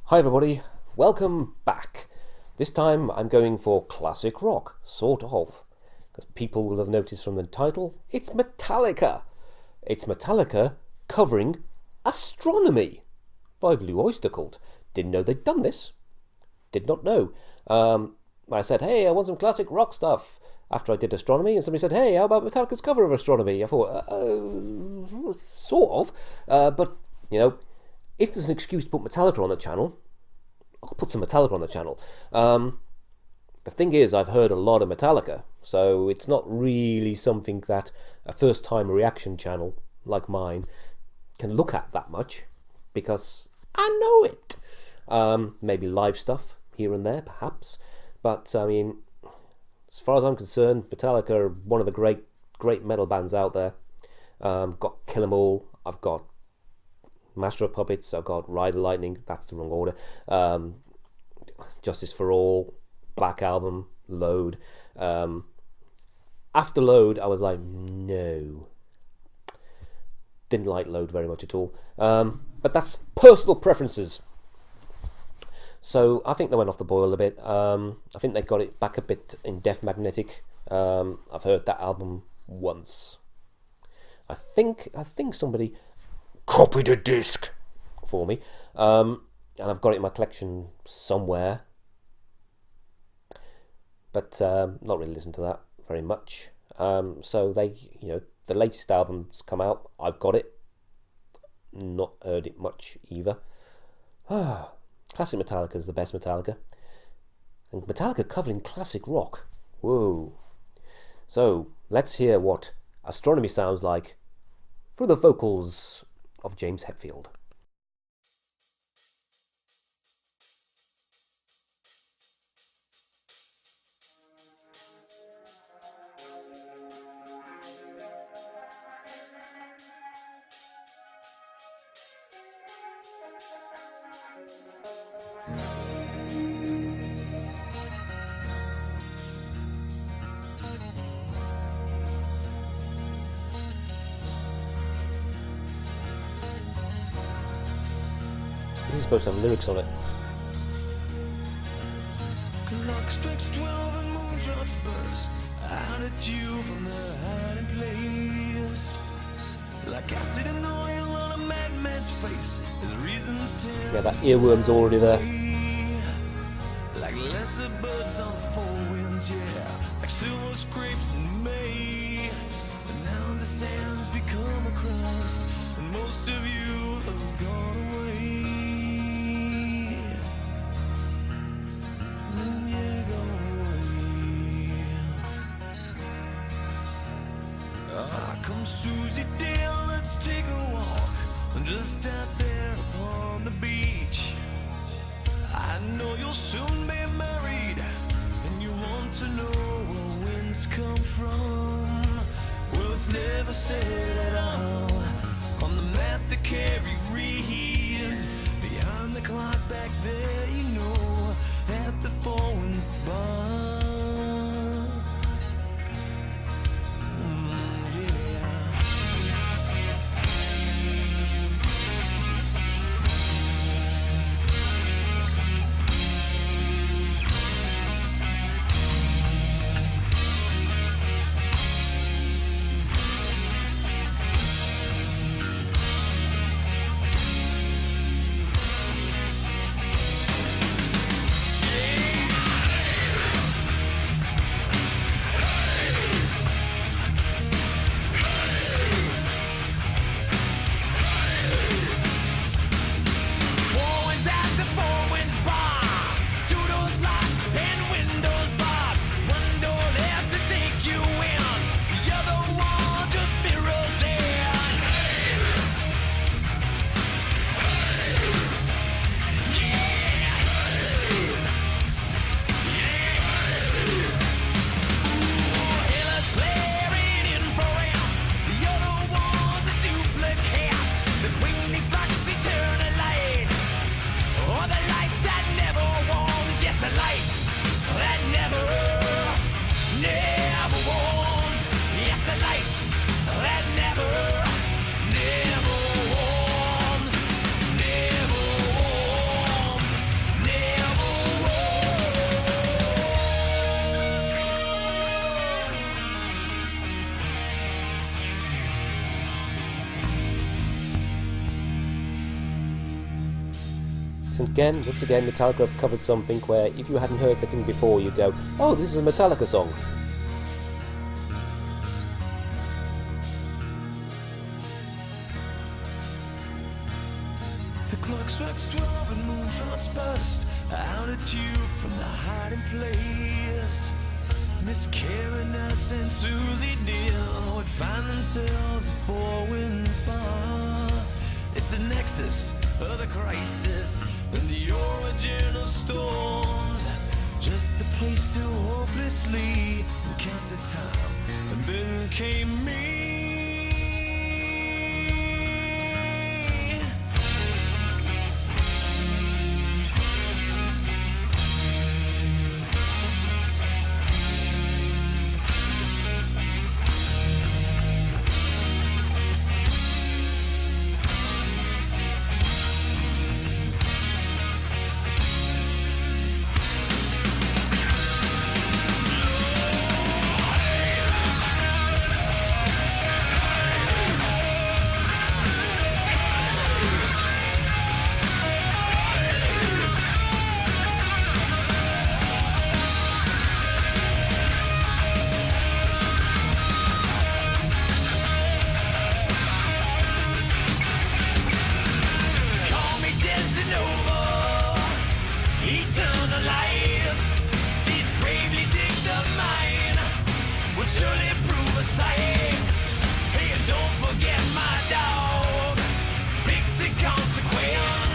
Hi everybody, welcome back. This time I'm going for classic rock, sort of, because people will have noticed from the title, it's Metallica. It's Metallica covering Astronomy by Blue Oyster Cult. Didn't know they'd done this. Did not know. I said, hey, I want some classic rock stuff after I did Astronomy, and somebody said, hey, how about Metallica's cover of Astronomy? I thought, sort of, but, you know, if there's an excuse to put Metallica on the channel, I'll put some Metallica on the channel. The thing is, I've heard a lot of Metallica, so it's not really something that a first-time reaction channel like mine can look at that much, because I know it. Maybe live stuff here and there, perhaps, but I mean, as far as I'm concerned, Metallica are one of the great metal bands out there. Got Kill 'Em All, I've got Master of Puppets, I've got Ride the Lightning, that's the wrong order, Justice for All, Black Album, Load. After Load, I was like, no. Didn't like Load very much at all. But that's personal preferences. So I think they went off the boil a bit. I think they got it back a bit in Death Magnetic. I've heard that album once. I think somebody copied a disc for me, and I've got it in my collection somewhere, but not really listened to that very much. So they, the latest album's come out. I've got it, not heard it much either. Classic Metallica is the best Metallica, and Metallica covering classic rock. Whoa! So let's hear what Astronomy sounds like through the vocals of James Hetfield. This is supposed to have lyrics on it. Clock strikes 12 and moondrops burst out at you from their hiding place. Like acid and oil on a madman's face, his reasons tell. Yeah, that earworm's already there. Like lesser birds on the four winds, yeah. Like silver scrapes in May. And now the sand's become a crust, and most of you have gone away. Come Susie Dale, let's take a walk just out there upon the beach. I know you'll soon be married, and you want to know where winds come from. Well, it's never said at all on the map that Carrie reads. Behind the clock back there, you know that the four winds burn. So again, once again, Metallica have covered something where if you hadn't heard the thing before, you'd go, oh, this is a Metallica song. The clock strikes 12 and moonshots burst out at you from the hiding place. Miss Karen, Ness, and Susie Deal would find themselves at Four Winds Bar. It's a nexus of the crisis and the origin of storms. Just a place to hopelessly encounter time. And then came me. Surely prove a size. Hey, and don't forget my dog. Fix the consequence.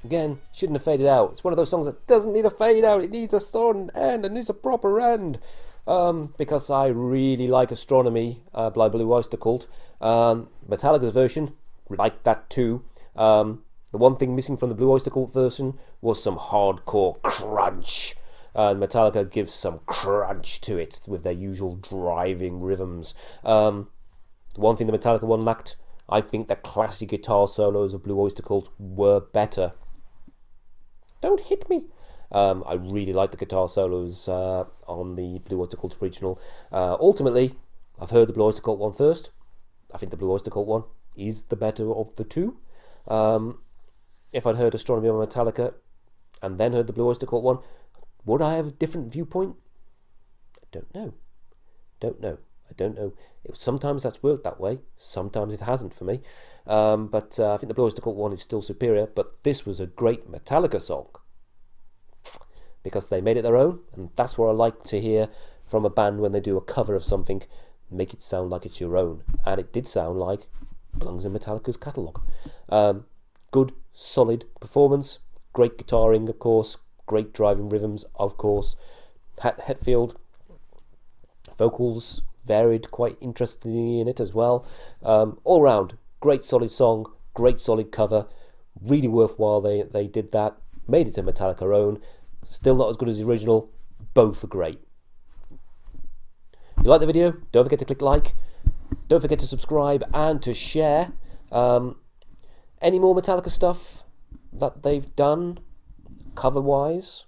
Again, shouldn't have faded out. It's one of those songs that doesn't need a fade out. It needs a sudden end. It needs a proper end. Because I really like Astronomy by Blue Oyster Cult. Metallica's version, like that too. The one thing missing from the Blue Oyster Cult version was some hardcore crunch. And Metallica gives some crunch to it with their usual driving rhythms. The one thing the Metallica one lacked, I think the classic guitar solos of Blue Oyster Cult were better. Don't hit me. I really like the guitar solos on the Blue Oyster Cult original. Ultimately, I've heard the Blue Oyster Cult one first. I think the Blue Oyster Cult one is the better of the two. If I'd heard Astronomy on Metallica and then heard the Blue Oyster Cult one, would I have a different viewpoint? I don't know. I don't know. Sometimes that's worked that way. Sometimes it hasn't for me. But I think the Blue Oyster Cult one is still superior. But this was a great Metallica song because they made it their own, and that's what I like to hear from a band when they do a cover of something. Make it sound like it's your own, and it did sound like belongs in Metallica's catalogue. Good, solid performance. Great guitaring, of course. Great driving rhythms, of course. Hetfield vocals varied quite interestingly in it as well. All round, great solid song, great solid cover. Really worthwhile they did that. Made it a Metallica own. Still not as good as the original. Both are great. If you like the video, don't forget to click like. Don't forget to subscribe and to share. Any more Metallica stuff that they've done, cover-wise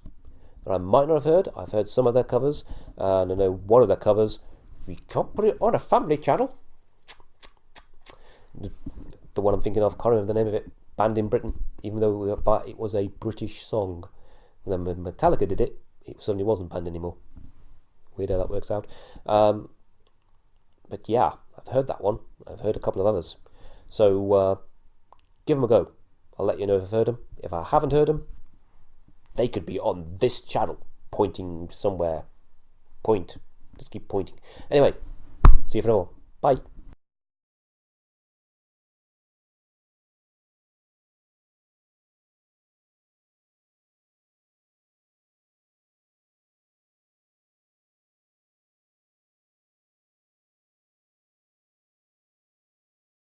that I might not have heard. I've heard some of their covers, and I know one of their covers, we can't put it on a family channel. The one I'm thinking of, can't remember the name of it, banned in Britain, even though it was a British song. And then when Metallica did it, it suddenly wasn't banned anymore. Weird how that works out. But yeah, I've heard that one. I've heard a couple of others. So give them a go. I'll let you know if I've heard them. If I haven't heard them, they could be on this channel, pointing somewhere. Point. Just keep pointing. Anyway, see you for now. Bye.